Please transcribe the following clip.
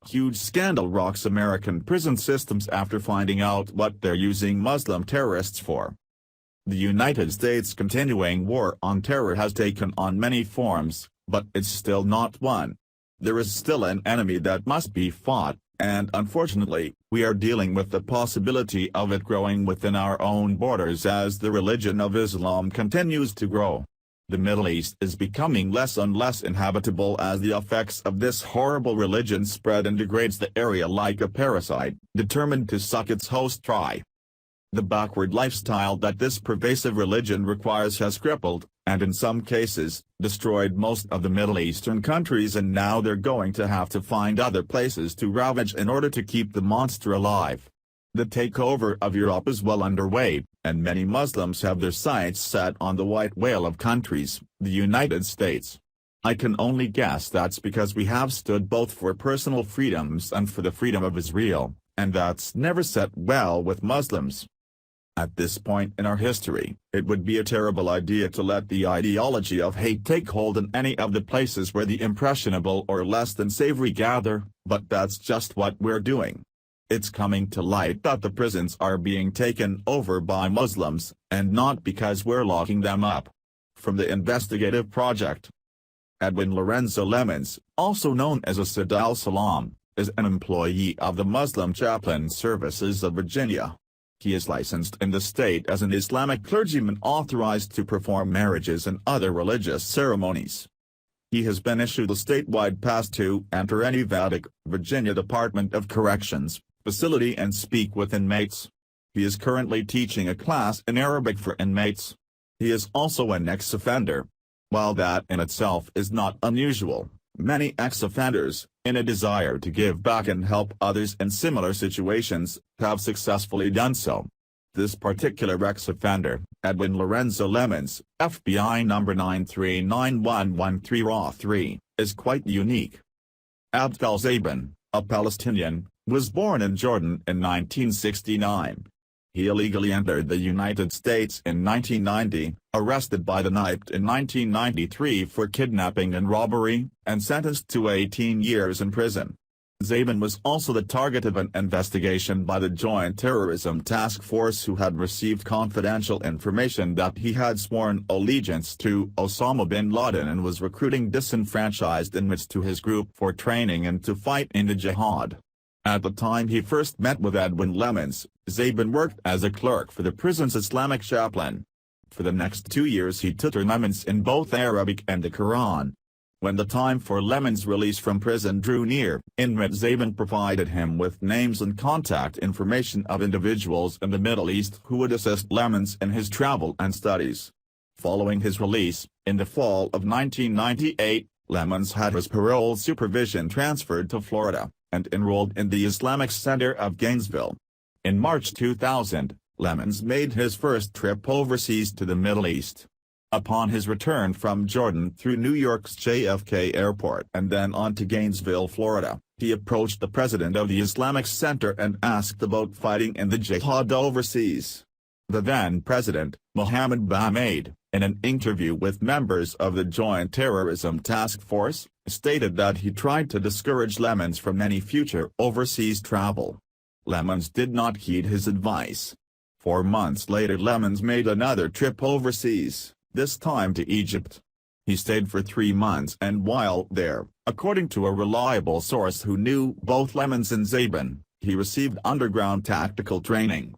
Huge scandal rocks American prison systems after finding out what they're using Muslim terrorists for. The United States' continuing war on terror has taken on many forms, but it's still not one. There is still an enemy that must be fought, and unfortunately, we are dealing with the possibility of it growing within our own borders as the religion of Islam continues to grow. The Middle East is becoming less and less inhabitable as the effects of this horrible religion spread and degrades the area like a parasite, determined to suck its host dry. The backward lifestyle that this pervasive religion requires has crippled, and in some cases, destroyed most of the Middle Eastern countries, and now they're going to have to find other places to ravage in order to keep the monster alive. The takeover of Europe is well underway, and many Muslims have their sights set on the white whale of countries, the United States. I can only guess that's because we have stood both for personal freedoms and for the freedom of Israel, and that's never set well with Muslims. At this point in our history, it would be a terrible idea to let the ideology of hate take hold in any of the places where the impressionable or less than savory gather, but that's just what we're doing. It's coming to light that the prisons are being taken over by Muslims, and not because we're locking them up. From the investigative project. Edwin Lorenzo Lemons, also known as Asad al-Salam, is an employee of the Muslim Chaplain Services of Virginia. He is licensed in the state as an Islamic clergyman authorized to perform marriages and other religious ceremonies. He has been issued a statewide pass to enter any Vadic, Virginia Department of Corrections facility and speak with inmates. He is currently teaching a class in Arabic for inmates. He is also an ex-offender. While that in itself is not unusual, many ex-offenders, in a desire to give back and help others in similar situations, have successfully done so. This particular ex-offender, Edwin Lorenzo Lemons, FBI number 9391113 RAW 3, is quite unique. Abd al-Zaban, a Palestinian, was born in Jordan in 1969. He illegally entered the United States in 1990, arrested by the NIPT in 1993 for kidnapping and robbery, and sentenced to 18 years in prison. Zaban was also the target of an investigation by the Joint Terrorism Task Force, who had received confidential information that he had sworn allegiance to Osama bin Laden and was recruiting disenfranchised inmates to his group for training and to fight in the jihad. At the time he first met with Edwin Lemons, Zaban worked as a clerk for the prison's Islamic chaplain. For the next 2 years he tutored Lemons in both Arabic and the Quran. When the time for Lemons' release from prison drew near, inmate Zaban provided him with names and contact information of individuals in the Middle East who would assist Lemons in his travel and studies. Following his release, in the fall of 1998, Lemons had his parole supervision transferred to Florida, and enrolled in the Islamic Center of Gainesville. In March 2000, Lemons made his first trip overseas to the Middle East. Upon his return from Jordan through New York's JFK Airport and then on to Gainesville, Florida, he approached the president of the Islamic Center and asked about fighting in the jihad overseas. The then president, Mohammed Bahmaid, in an interview with members of the Joint Terrorism Task Force, stated that he tried to discourage Lemons from any future overseas travel. Lemons did not heed his advice. 4 months later Lemons made another trip overseas, this time to Egypt. He stayed for 3 months, and while there, according to a reliable source who knew both Lemons and Zaban, he received underground tactical training.